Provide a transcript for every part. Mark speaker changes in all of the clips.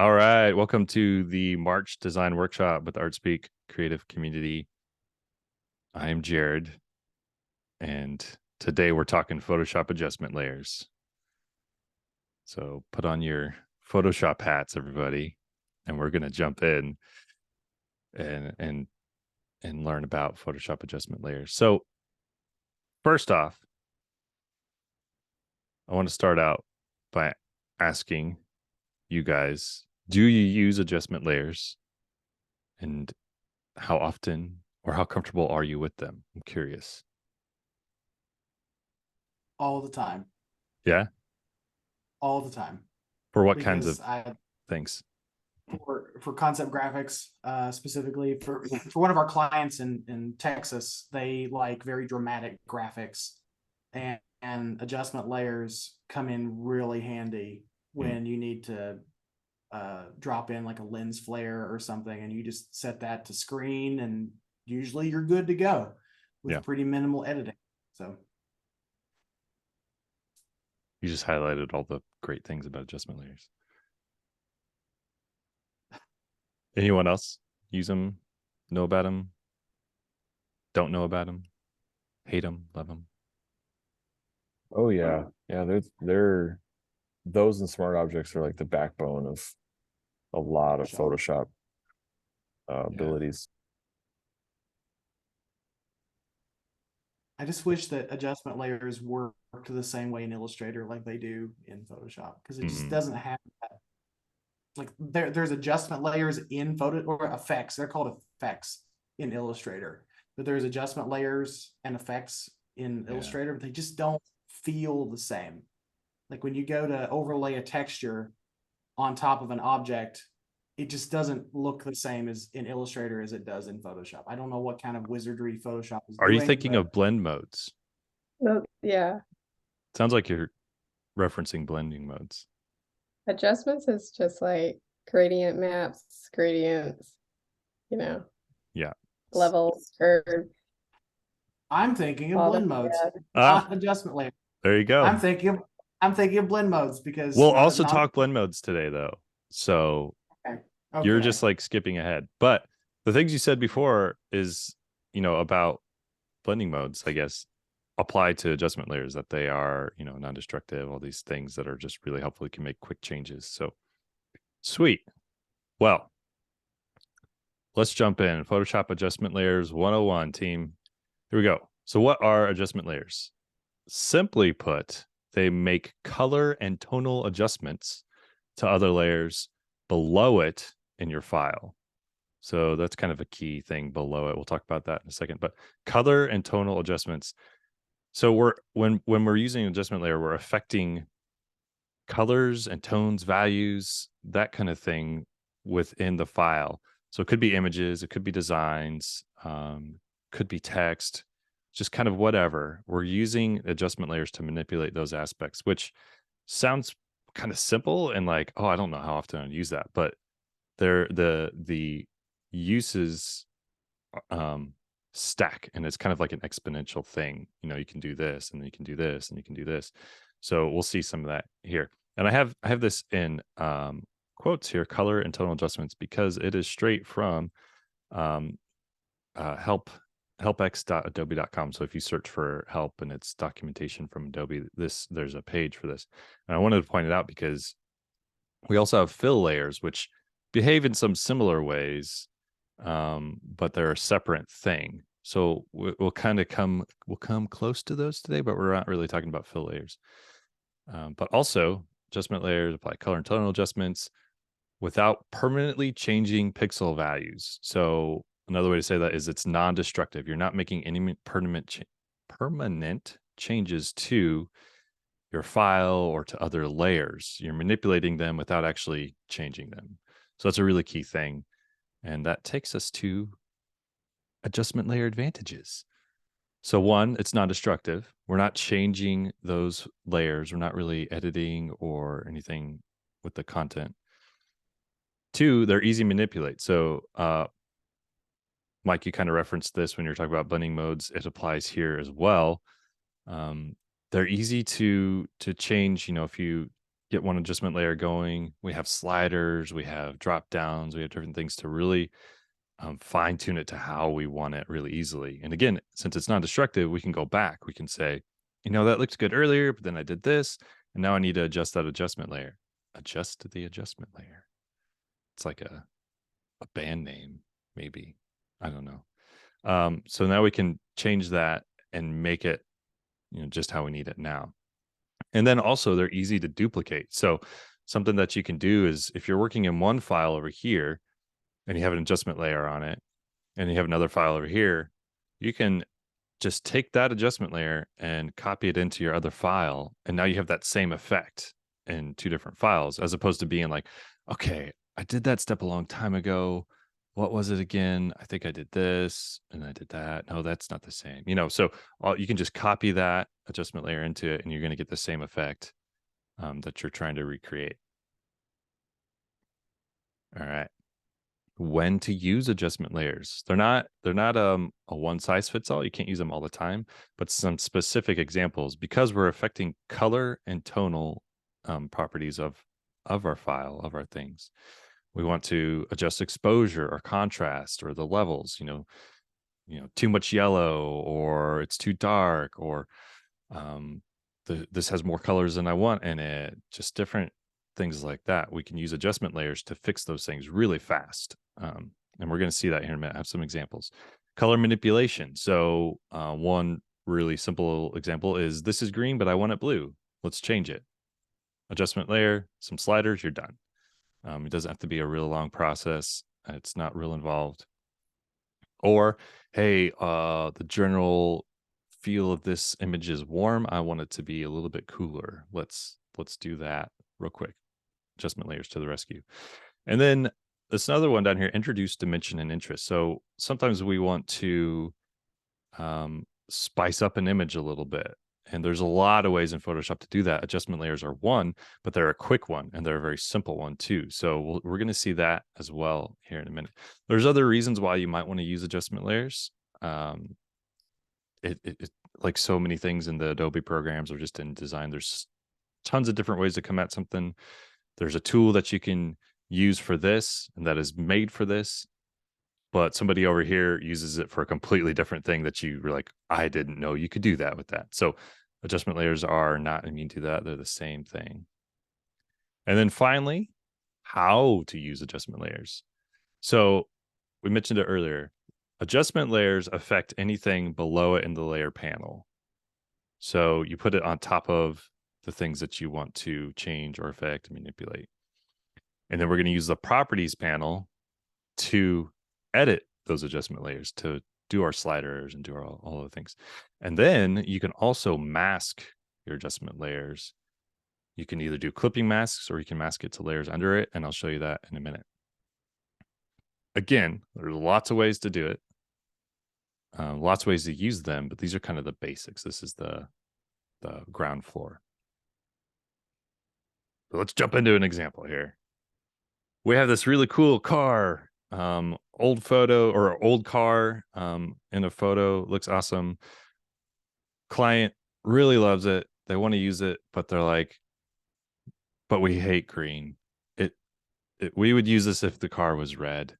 Speaker 1: All right, welcome to the March Design Workshop with ArtSpeak Creative Community. I am Jared, and today we're talking Photoshop adjustment layers. So put on your Photoshop hats, everybody, and we're going to jump in and learn about Photoshop adjustment layers. So first off, I want to start out by asking you guys, do you use adjustment layers, and how often or how comfortable are you with them? I'm curious.
Speaker 2: All the time,
Speaker 1: Yeah.
Speaker 2: all the time.
Speaker 1: For what kinds
Speaker 2: Because
Speaker 1: of things?
Speaker 2: for concept graphics, specifically for one of our clients in Texas, they like very dramatic graphics, and adjustment layers come in really handy when you need to drop in like a lens flare or something, and you just set that to screen, and usually you're good to go with pretty minimal editing. So
Speaker 1: you just highlighted all the great things about adjustment layers. Anyone else use them? Know about them? Don't know about them? Hate them? Love them?
Speaker 3: Oh yeah. Yeah, they're those and smart objects are like the backbone of a lot of Photoshop abilities.
Speaker 2: I just wish that adjustment layers worked the same way in Illustrator like they do in Photoshop, because it just doesn't have that. Like there's adjustment layers in photo or effects. They're called effects in Illustrator, but there's adjustment layers and effects in Illustrator, but they just don't feel the same. Like when you go to overlay a texture on top of an object, it just doesn't look the same as in Illustrator as it does in Photoshop. I don't know what kind of wizardry Photoshop is
Speaker 1: Are
Speaker 2: doing.
Speaker 1: you thinking of blend modes?
Speaker 4: Yeah.
Speaker 1: Sounds like you're referencing blending modes.
Speaker 4: Adjustments is just like gradient maps, gradients,
Speaker 1: Yeah.
Speaker 4: levels, curve.
Speaker 2: I'm thinking of blend modes, not adjustment layer.
Speaker 1: There you go.
Speaker 2: I'm thinking of blend modes because
Speaker 1: we'll also talk blend modes today, though. So you're just like skipping ahead. But the things you said before is, about blending modes, I guess, apply to adjustment layers, that they are, non-destructive, all these things that are just really helpful. You can make quick changes. So sweet. Well, let's jump in. Photoshop adjustment layers 101, team. Here we go. So what are adjustment layers? Simply put, they make color and tonal adjustments to other layers below it in your file. So that's kind of a key thing below it. We'll talk about that in a second. But color and tonal adjustments. So when we're using an adjustment layer, we're affecting colors and tones, values, that kind of thing within the file. So it could be images, it could be designs, could be text, just kind of whatever. We're using adjustment layers to manipulate those aspects, which sounds kind of simple and like, oh, I don't know how often I use that, but the uses stack, and it's kind of like an exponential thing. You can do this, and then you can do this, and you can do this. So we'll see some of that here. And I have this in quotes here, color and tonal adjustments, because it is straight from helpx.adobe.com. So if you search for help and it's documentation from Adobe, there's a page for this. And I wanted to point it out because we also have fill layers, which behave in some similar ways, but they're a separate thing. So we'll come close to those today, but we're not really talking about fill layers. But also adjustment layers apply color and tonal adjustments without permanently changing pixel values. So another way to say that is it's non-destructive. You're not making any permanent changes to your file or to other layers. You're manipulating them without actually changing them. So that's a really key thing. And that takes us to adjustment layer advantages. So one, it's non-destructive. We're not changing those layers. We're not really editing or anything with the content. Two, they're easy to manipulate. So Mike, you kind of referenced this when you're talking about blending modes. It applies here as well. They're easy to change. If you get one adjustment layer going. We have sliders, we have drop downs, we have different things to really fine tune it to how we want it really easily. And again, since it's non-destructive, we can go back. We can say, you know, that looked good earlier, but then I did this, and now I need to adjust that adjustment layer. Adjust the adjustment layer. It's like a band name, maybe. I don't know. So now we can change that and make it, you know, just how we need it now. And then also they're easy to duplicate. So something that you can do is if you're working in one file over here and you have an adjustment layer on it and you have another file over here, you can just take that adjustment layer and copy it into your other file. And now you have that same effect in two different files, as opposed to being like, okay, I did that step a long time ago. What was it again? I think I did this and I did that. No, that's not the same. You know, so you can just copy that adjustment layer into it and you're going to get the same effect that you're trying to recreate. All right. When to use adjustment layers. They're not a one size fits all. You can't use them all the time, but some specific examples, because we're affecting color and tonal properties of our file, of our things. We want to adjust exposure or contrast or the levels, you know, too much yellow or it's too dark or this has more colors than I want in it, just different things like that. We can use adjustment layers to fix those things really fast. And we're going to see that here in a minute. I have some examples. Color manipulation. So one really simple example is this is green, but I want it blue. Let's change it. Adjustment layer, some sliders, you're done. It doesn't have to be a real long process. It's not real involved. Or, hey, the general feel of this image is warm. I want it to be a little bit cooler. Let's do that real quick. Adjustment layers to the rescue. And then there's another one down here, introduce dimension and interest. So sometimes we want to spice up an image a little bit. And there's a lot of ways in Photoshop to do that. Adjustment layers are one, but they're a quick one and they're a very simple one too. So we're going to see that as well here in a minute. There's other reasons why you might want to use adjustment layers. It like so many things in the Adobe programs or just in design, there's tons of different ways to come at something. There's a tool that you can use for this and that is made for this, but somebody over here uses it for a completely different thing that you were like, I didn't know you could do that with that. So adjustment layers are not immune to that. They're the same thing. And then finally, how to use adjustment layers. So we mentioned it earlier. Adjustment layers affect anything below it in the layer panel. So you put it on top of the things that you want to change or affect and manipulate. And then we're going to use the properties panel to edit those adjustment layers, to do our sliders and do all the things. And then you can also mask your adjustment layers. You can either do clipping masks or you can mask it to layers under it. And I'll show you that in a minute. Again, there's lots of ways to do it. Lots of ways to use them, but these are kind of the basics. This is the ground floor. So let's jump into an example here. We have this really cool car, old photo or old car in a photo, looks awesome. Client really loves it. They want to use it, but they're like, but we hate green. We would use this if the car was red.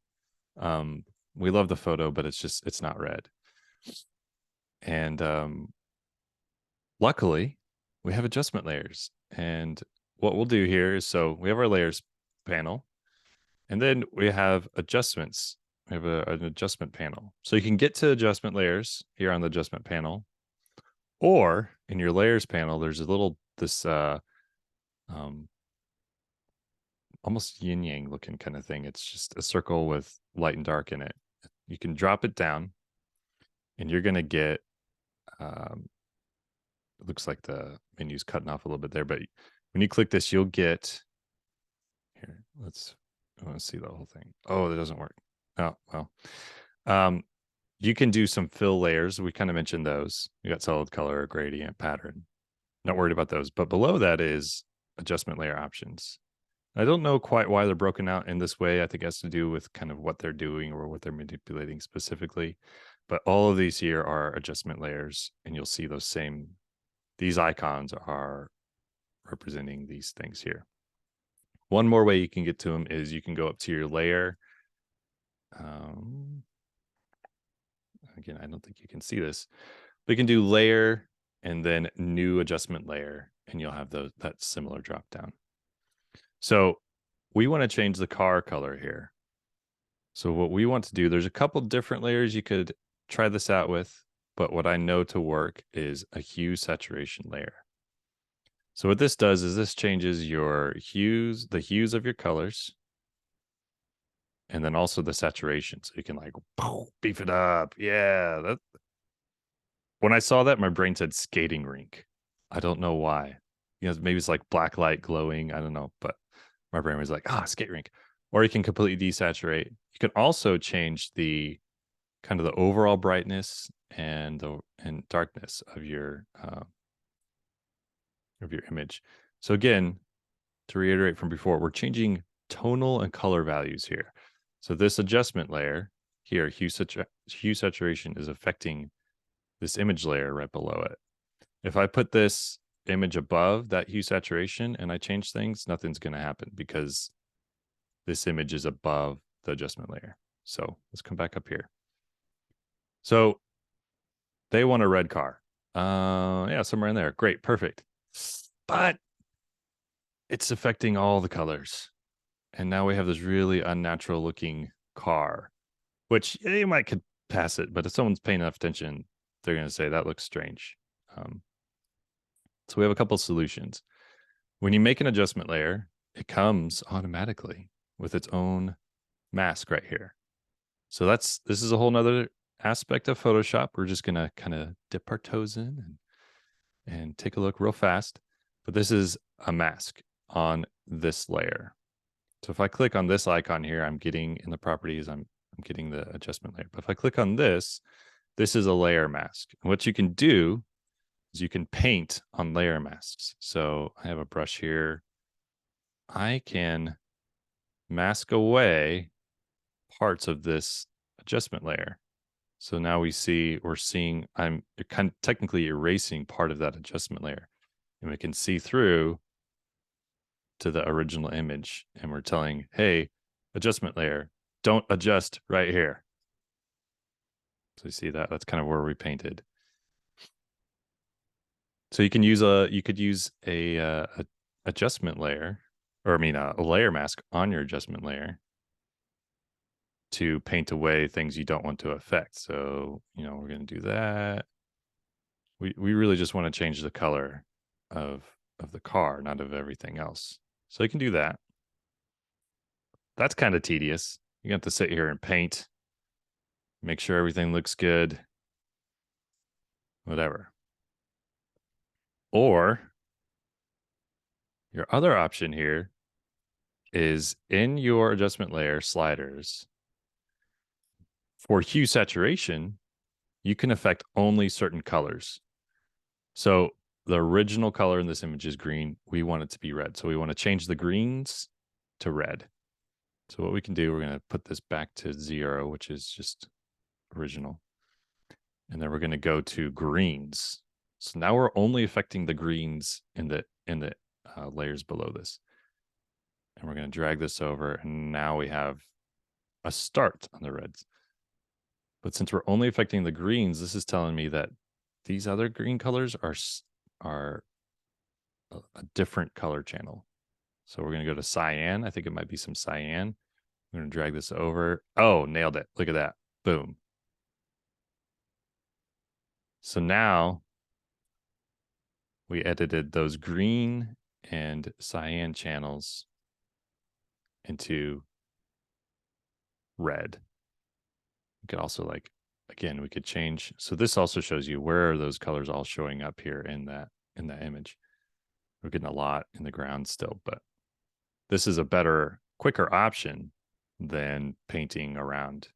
Speaker 1: We love the photo, but it's not red. And luckily, we have adjustment layers. And what we'll do here is, so we have our layers panel, and then we have adjustments. We have an adjustment panel. So you can get to adjustment layers here on the adjustment panel, or in your layers panel, there's a little, this almost yin yang looking kind of thing. It's just a circle with light and dark in it. You can drop it down and you're going to get, it looks like the menu's cutting off a little bit there, but when you click this, you'll get here. I want to see the whole thing. Oh, that doesn't work. Oh, well, you can do some fill layers. We kind of mentioned those. You got solid color, gradient, pattern. Not worried about those, but below that is adjustment layer options. I don't know quite why they're broken out in this way. I think it has to do with kind of what they're doing or what they're manipulating specifically. But all of these here are adjustment layers, and you'll see these icons are representing these things here. One more way you can get to them is you can go up to your layer. Again, I don't think you can see this. We can do layer and then new adjustment layer, and you'll have that similar drop down. So we want to change the car color here. So what we want to do, there's a couple different layers you could try this out with, but what I know to work is a hue saturation layer. So what this does is this changes your hues, the hues of your colors, and then also the saturation. So you can like beef it up. Yeah. That. When I saw that, my brain said skating rink. I don't know why. Maybe it's like black light glowing. I don't know, but my brain was like, skate rink. Or you can completely desaturate. You can also change the kind of the overall brightness and darkness of your image. So again, to reiterate from before, we're changing tonal and color values here. So this adjustment layer here, hue saturation, is affecting this image layer right below it. If I put this image above that hue saturation and I change things, nothing's going to happen because this image is above the adjustment layer. So let's come back up here. So they want a red car. Yeah, somewhere in there. Great, perfect. But it's affecting all the colors. And now we have this really unnatural looking car, which you might could pass it, but if someone's paying enough attention, they're going to say that looks strange. So we have a couple of solutions. When you make an adjustment layer, it comes automatically with its own mask right here. So this is a whole nother aspect of Photoshop. We're just going to kind of dip our toes in and take a look real fast. But this is a mask on this layer. So if I click on this icon here, I'm getting in the properties, I'm getting the adjustment layer. But if I click on this is a layer mask. And what you can do is you can paint on layer masks. So I have a brush here. I can mask away parts of this adjustment layer. So now we're seeing I'm kind of technically erasing part of that adjustment layer. And we can see through to the original image. And we're telling, hey, adjustment layer, don't adjust right here. So you see that's kind of where we painted. So you could use a adjustment layer, or a layer mask on your adjustment layer to paint away things you don't want to affect. So, we're going to do that. We really just want to change the color of the car, not of everything else. So you can do that. That's kind of tedious. You have to sit here and paint, make sure everything looks good, whatever. Or your other option here is in your adjustment layer sliders. For hue saturation, you can affect only certain colors. So the original color in this image is green. We want it to be red. So we want to change the greens to red. So what we can do, we're going to put this back to 0, which is just original. And then we're going to go to greens. So now we're only affecting the greens in the layers below this. And we're going to drag this over. And now we have a start on the reds. But since we're only affecting the greens, this is telling me that these other green colors are a different color channel. So we're going to go to cyan. I think it might be some cyan. I'm going to drag this over. Oh, nailed it. Look at that. Boom. So now we edited those green and cyan channels into red. We could also again, we could change. So this also shows you where are those colors all showing up here in that image. We're getting a lot in the ground still, but this is a better, quicker option than painting around.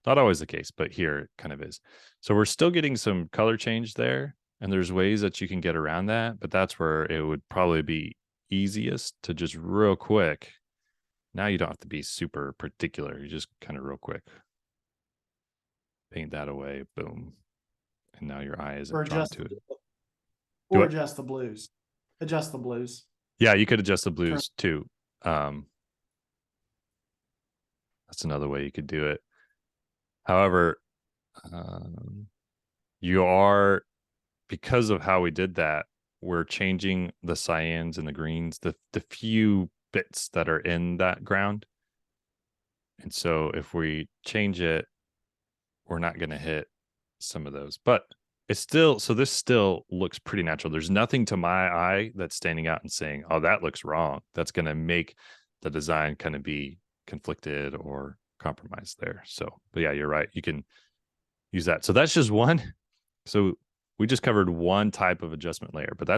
Speaker 1: Not always the case, but here it kind of is. So we're still getting some color change there, and there's ways that you can get around that, but that's where it would probably be easiest to just real quick. Now you don't have to be super particular. You just kind of real quick paint that away, boom. And now your eye isn't drawn to it.
Speaker 2: Or adjust the blues. Adjust the blues.
Speaker 1: Yeah, you could adjust the blues too. That's another way you could do it. However, you are, because of how we did that, we're changing the cyans and the greens, the few bits that are in that ground. And so if we change it, we're not going to hit some of those. But it's still, so this still looks pretty natural. There's nothing to my eye that's standing out and saying, oh, that looks wrong. That's going to make the design kind of be conflicted or compromised there. So, but yeah, you're right. You can use that. So that's just one. So we just covered one type of adjustment layer, but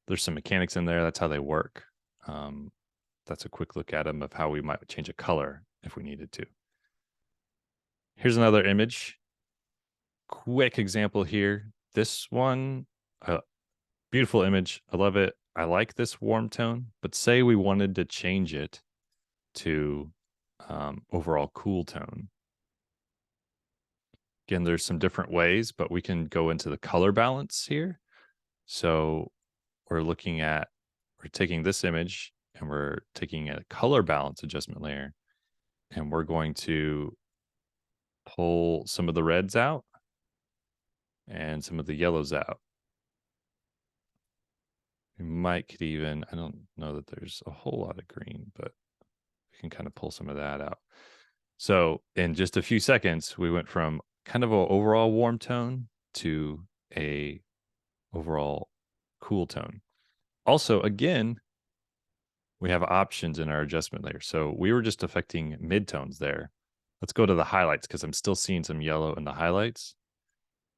Speaker 1: there's some mechanics in there. That's how they work. That's a quick look at them of how we might change a color if we needed to. Here's another image. Quick example here. This one, beautiful image. I love it. I like this warm tone, but say we wanted to change it to overall cool tone. Again, there's some different ways, but we can go into the color balance here. So we're taking this image and we're taking a color balance adjustment layer, and we're going to pull some of the reds out and some of the yellows out. We could even, I don't know that there's a whole lot of green, but we can kind of pull some of that out. So in just a few seconds, we went from kind of an overall warm tone to a overall cool tone. Also, again, we have options in our adjustment layer. So we were just affecting midtones there. Let's go to the highlights because I'm still seeing some yellow in the highlights.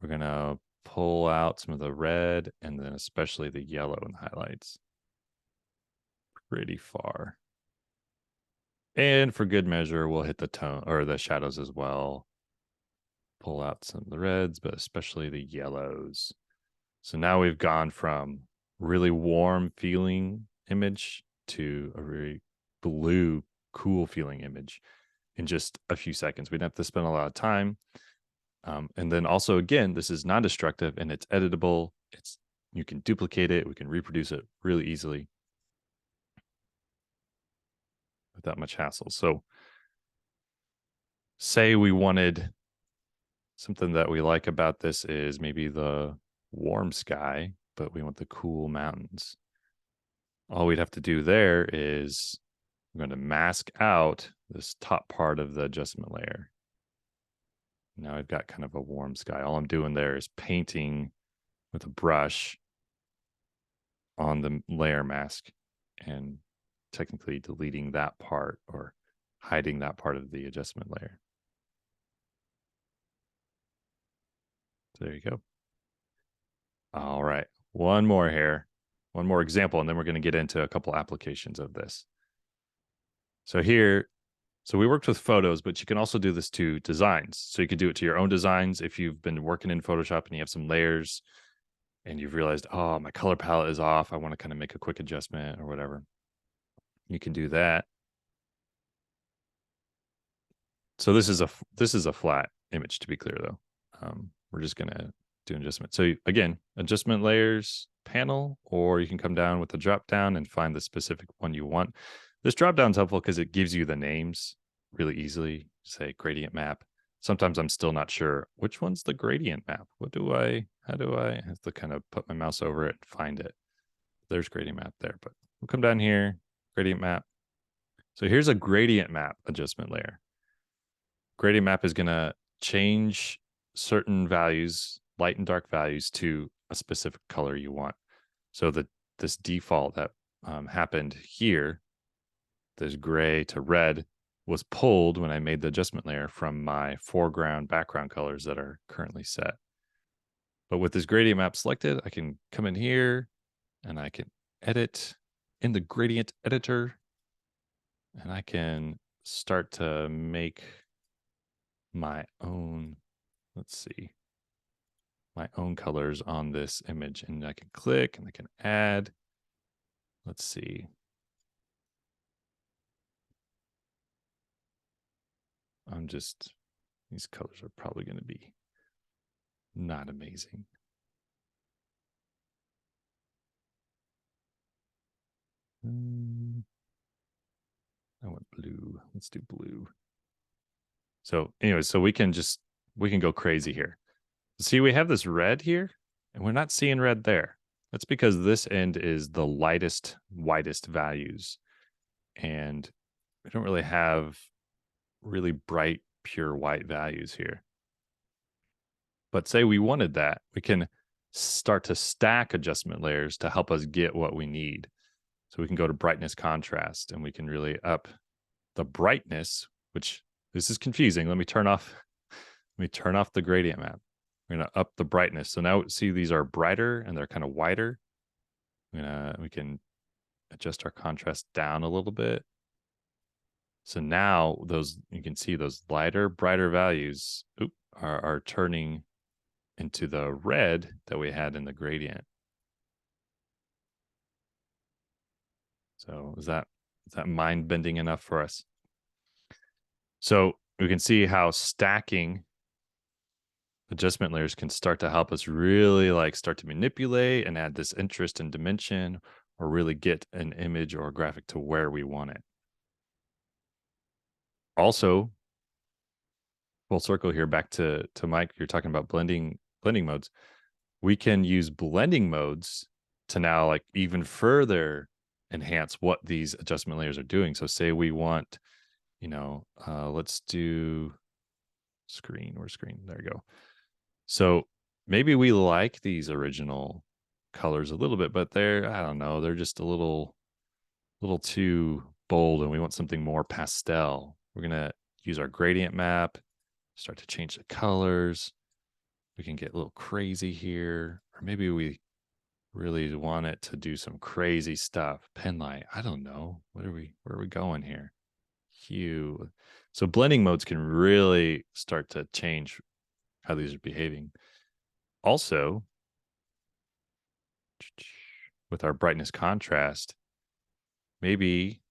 Speaker 1: We're going to pull out some of the red and then especially the yellow in the highlights pretty far. And for good measure, we'll hit the tone or the shadows as well. Pull out some of the reds, but especially the yellows. So now we've gone from really warm feeling image to a very blue, cool feeling image in just a few seconds. We didn't have to spend a lot of time. And then also, again, this is non-destructive and it's editable. You can duplicate it. We can reproduce it really easily without much hassle. So say we wanted something that we like about this is maybe the warm sky, but we want the cool mountains. All we'd have to do there is I'm going to mask out this top part of the adjustment layer. Now I've got kind of a warm sky. All I'm doing there is painting with a brush on the layer mask and technically deleting that part or hiding that part of the adjustment layer. There you go. All right. One more here. One more example, and then we're going to get into a couple applications of this. So here, so we worked with photos, but you can also do this to designs. So you could do it to your own designs. If you've been working in Photoshop and you have some layers and you've realized, oh, my color palette is off, I want to kind of make a quick adjustment or whatever, you can do that. So this is a flat image, to be clear, though. We're just going to do an adjustment. So again, adjustment layers panel, or you can come down with the drop down and find the specific one you want. This drop down is helpful because it gives you the names really easily. Say gradient map. Sometimes I'm still not sure which one's the gradient map. How do I have to kind of put my mouse over it and find it. There's gradient map there, but we'll come down here, gradient map. So here's a gradient map adjustment layer. Gradient map is going to change certain values, light and dark values, to a specific color you want. So this default that happened here, this gray to red, was pulled when I made the adjustment layer from my foreground background colors that are currently set. But with this gradient map selected, I can come in here and I can edit in the gradient editor, and I can start to make my own, let's see, my own colors on this image. And I can click and I can add, let's see. These colors are probably going to be not amazing. I want blue. Let's do blue. So anyway, so we can go crazy here. See, we have this red here, and we're not seeing red there. That's because this end is the lightest, whitest values. And we don't really have really bright, pure white values here. But say we wanted that, we can start to stack adjustment layers to help us get what we need. So we can go to brightness contrast, and we can really up the brightness, which this is confusing. Let me turn off the gradient map. We're going to up the brightness. So now see, these are brighter and they're kind of wider. We can adjust our contrast down a little bit. So now you can see those lighter, brighter values are turning into the red that we had in the gradient. So is that mind-bending enough for us? So we can see how stacking adjustment layers can start to help us really start to manipulate and add this interest and dimension, or really get an image or a graphic to where we want it. Also, full circle here, back to Mike, you're talking about blending modes. We can use blending modes to now even further enhance what these adjustment layers are doing. So say we want, let's do screen. Where's screen? There you go. So maybe we like these original colors a little bit, but I don't know, they're just a little too bold, and we want something more pastel. We're going to use our gradient map, start to change the colors. We can get a little crazy here, or maybe we really want it to do some crazy stuff. Pen light, I don't know. Where are we going here? Hue. So blending modes can really start to change how these are behaving. Also, with our brightness contrast, maybe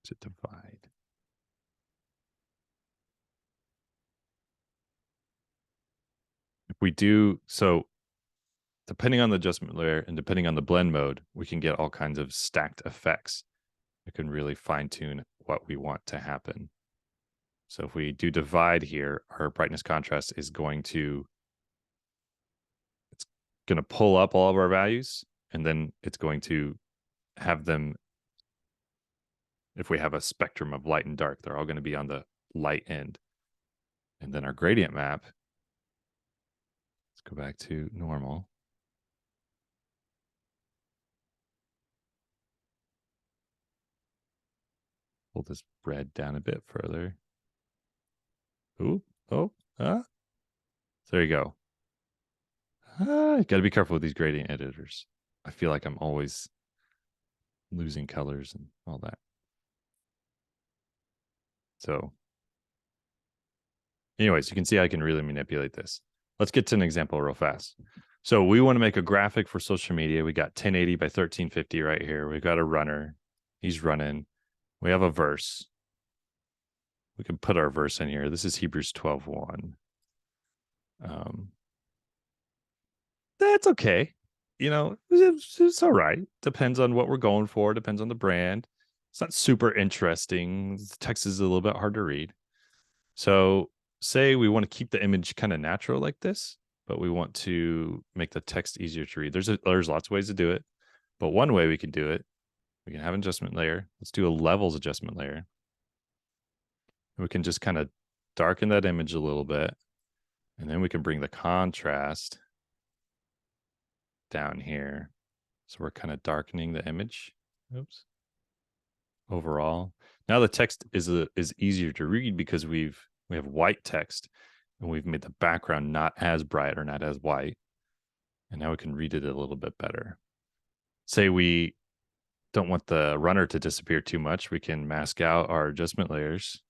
Speaker 1: to divide. If we do so, depending on the adjustment layer and depending on the blend mode, we can get all kinds of stacked effects. We can really fine tune what we want to happen. So if we do divide here, our brightness contrast is going to pull up all of our values, and then it's going to have them, if we have a spectrum of light and dark, they're all going to be on the light end. And then our gradient map, let's go back to normal. Pull this red down a bit further. Ooh, so there you go. You got to be careful with these gradient editors. I feel like I'm always losing colors and all that. So anyways, you can see I can really manipulate this. Let's get to an example real fast. So we want to make a graphic for social media. We got 1080 by 1350 right here. We've got a runner. He's running. We have a verse. We can put our verse in here. This is Hebrews 12:1. That's okay. It's all right. Depends on what we're going for. Depends on the brand. It's not super interesting. The text is a little bit hard to read. So say we want to keep the image kind of natural like this, but we want to make the text easier to read. There's lots of ways to do it, but one way we can do it, we can have an adjustment layer. Let's do a levels adjustment layer. We can just kind of darken that image a little bit, and then we can bring the contrast down here. So we're kind of darkening the image. Oops. Overall, now the text is easier to read because we have white text, and we've made the background not as bright or not as white, and now we can read it a little bit better. Say we don't want the runner to disappear too much, we can mask out our adjustment layers,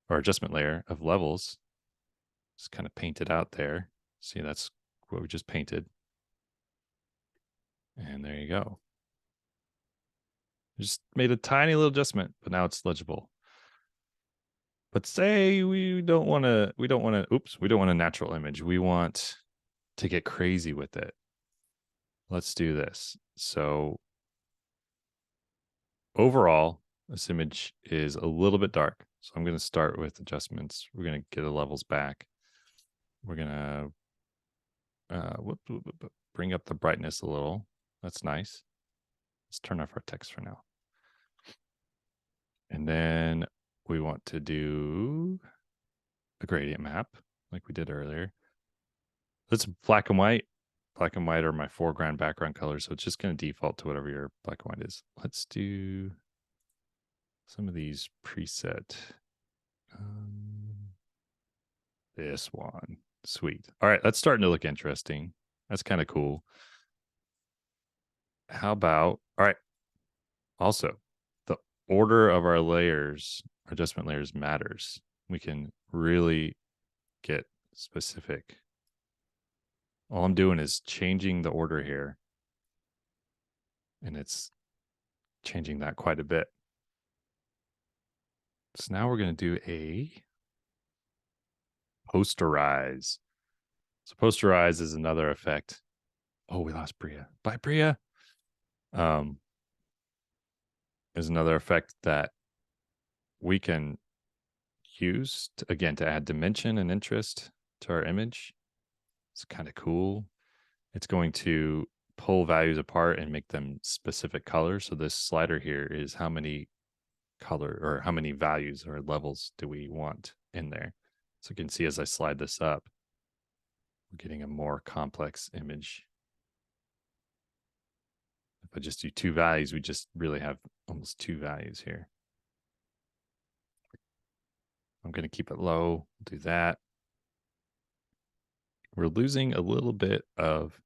Speaker 1: or adjustment layer of levels. Just kind of paint it out there. See, that's what we just painted. And there you go. Just made a tiny little adjustment, but now it's legible. But say we don't want a natural image. We want to get crazy with it. Let's do this. So overall, this image is a little bit dark. So I'm going to start with adjustments. We're going to get the levels back. We're going to bring up the brightness a little. That's nice. Let's turn off our text for now. And then we want to do a gradient map like we did earlier. That's black and white. Black and white are my foreground background colors, so it's just going to default to whatever your black and white is. Let's do some of these preset. This one. Sweet. All right, that's starting to look interesting. That's kind of cool. How about, all right. Also, the order of our layers, our adjustment layers matters. We can really get specific. All I'm doing is changing the order here. And it's changing that quite a bit. So now we're going to do a posterize. So posterize is another effect. Oh, we lost Bria. Bye, Bria. Is another effect that we can use to, again, to add dimension and interest to our image. It's kind of cool. It's going to pull values apart and make them specific colors. So this slider here is how many color or how many values or levels do we want in there. So you can see as I slide this up, we're getting a more complex image. If I just do 2 values, we just really have almost 2 values here. I'm going to keep it low, do that. We're losing a little bit of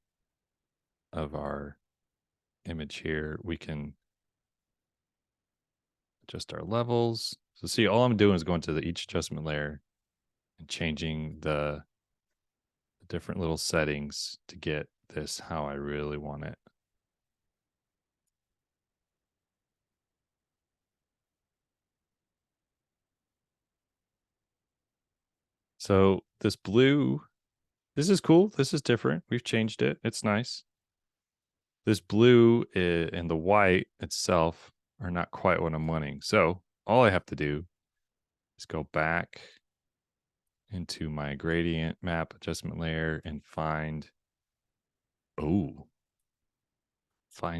Speaker 1: our image here. We can adjust our levels. So see, all I'm doing is going to each adjustment layer and changing the different little settings to get this how I really want it. So this blue, this is cool. This is different. We've changed it. It's nice. This blue and the white itself are not quite what I'm wanting. So all I have to do is go back into my gradient map adjustment layer and find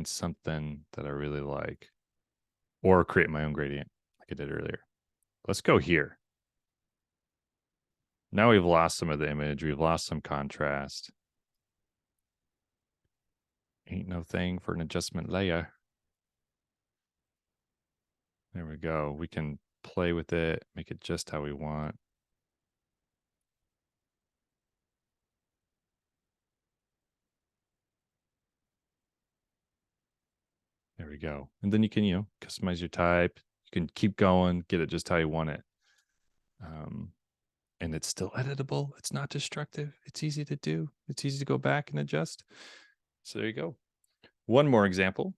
Speaker 1: something that I really like, or create my own gradient like I did earlier. Let's go here. Now we've lost some of the image. We've lost some contrast. Ain't no thing for an adjustment layer. There we go. We can play with it, make it just how we want. There we go. And then you can, customize your type. You can keep going, get it just how you want it. And it's still editable. It's not destructive. It's easy to do. It's easy to go back and adjust. So there you go. One more example.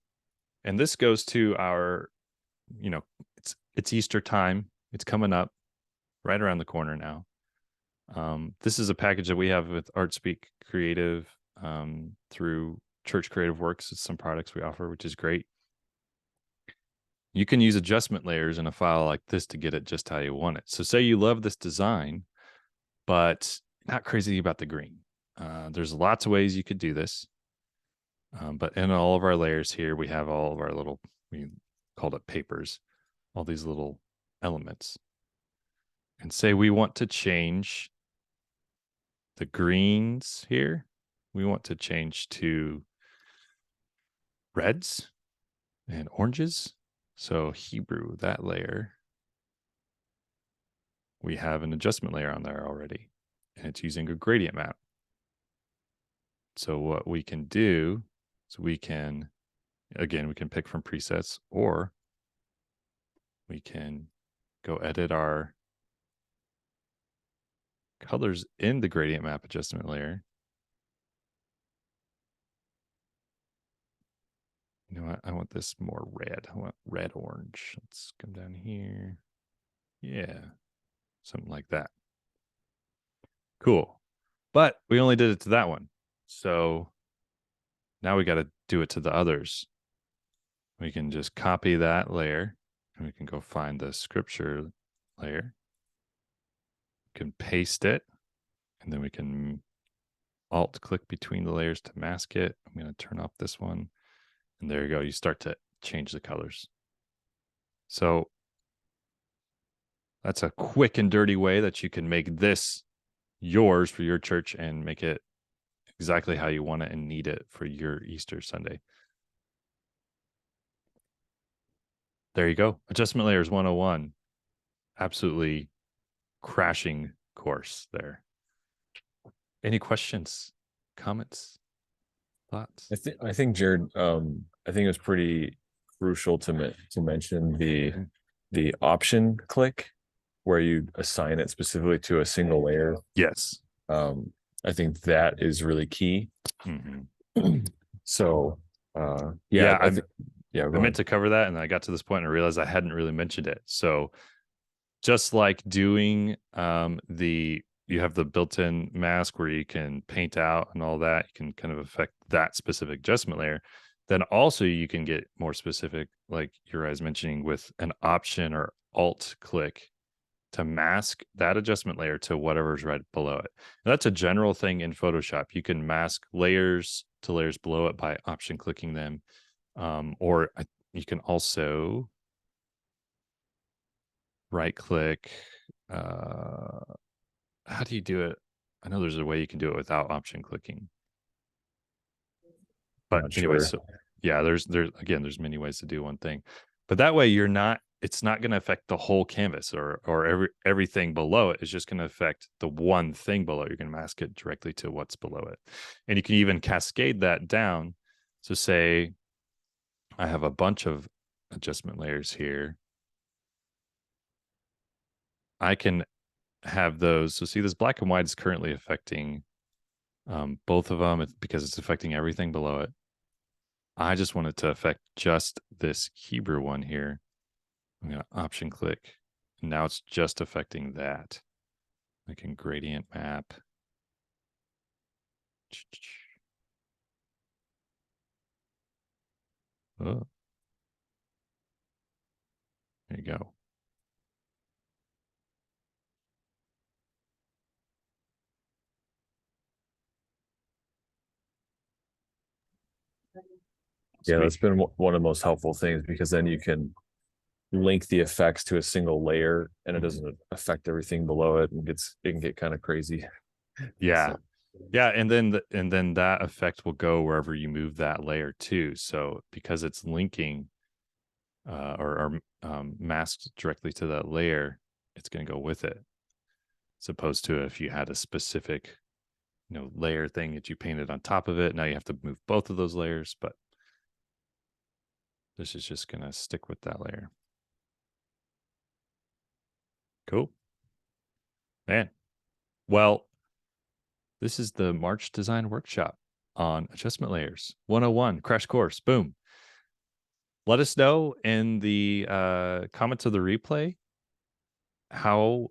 Speaker 1: And this goes to our, it's Easter time. It's coming up right around the corner now. This is a package that we have with ArtSpeak Creative through Church Creative Works. It's some products we offer, which is great. You can use adjustment layers in a file like this to get it just how you want it. So say you love this design, but not crazy about the green. There's lots of ways you could do this. But in all of our layers here, we have all of our little, we called it papers, all these little elements. And say we want to change the greens here. We want to change to reds and oranges. So Hebrew, that layer, we have an adjustment layer on there already, and it's using a gradient map. So what we can do is we can pick from presets, or we can go edit our colors in the gradient map adjustment layer. You know what? I want this more red. I want red orange. Let's come down here. Yeah, something like that. Cool. But we only did it to that one. So now we got to do it to the others. We can just copy that layer and we can go find the scripture layer. We can paste it, and then we can alt click between the layers to mask it. I'm going to turn off this one, and there you go. You start to change the colors. So that's a quick and dirty way that you can make this yours for your church and make it exactly how you want it and need it for your Easter Sunday. There you go. Adjustment Layers 101. Absolutely crashing course there. Any questions, comments, thoughts?
Speaker 3: I think Jared, I think it was pretty crucial to mention the option click where you assign it specifically to a single layer.
Speaker 1: Yes.
Speaker 3: I think that is really key.
Speaker 1: Mm-hmm.
Speaker 3: So
Speaker 1: yeah, I
Speaker 3: meant
Speaker 1: to cover that, and I got to this point and I realized I hadn't really mentioned it. So just like doing you have the built-in mask where you can paint out and all that, you can kind of affect that specific adjustment layer. Then also you can get more specific, like you guys mentioning, with an option or alt click to mask that adjustment layer to whatever's right below it. And that's a general thing in Photoshop. You can mask layers to layers below it by option clicking them. Or you can also right click. How do you do it? I know there's a way you can do it without option clicking. But anyway, so yeah, there's many ways to do one thing. But that way it's not going to affect the whole canvas or everything below it. It's just going to affect the one thing below. You're going to mask it directly to what's below it. And you can even cascade that down. So say I have a bunch of adjustment layers here. I can have those. So see, this black and white is currently affecting both of them because it's affecting everything below it. I just want it to affect just this Hebrew one here. I'm going to option click. Now it's just affecting that. I can gradient map. Oh. There you go.
Speaker 3: Yeah, that's been one of the most helpful things, because then you can link the effects to a single layer and it doesn't affect everything below it, and it can get kind of crazy.
Speaker 1: Yeah.
Speaker 3: So.
Speaker 1: Yeah, and then that effect will go wherever you move that layer to. So because it's linking or masked directly to that layer, it's going to go with it. As opposed to if you had a specific, layer thing that you painted on top of it, now you have to move both of those layers. But this is just going to stick with that layer. Cool. Man. Well, this is the March Design Workshop on Adjustment Layers 101 crash course. Boom. Let us know in the comments of the replay how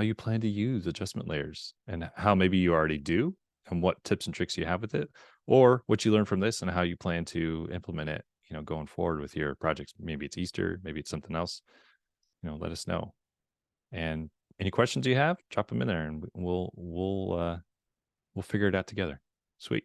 Speaker 1: you plan to use adjustment layers and how maybe you already do and what tips and tricks you have with it, or what you learned from this and how you plan to implement it, going forward with your projects. Maybe it's Easter, maybe it's something else. Let us know. And any questions you have, drop them in there and we'll figure it out together. Sweet.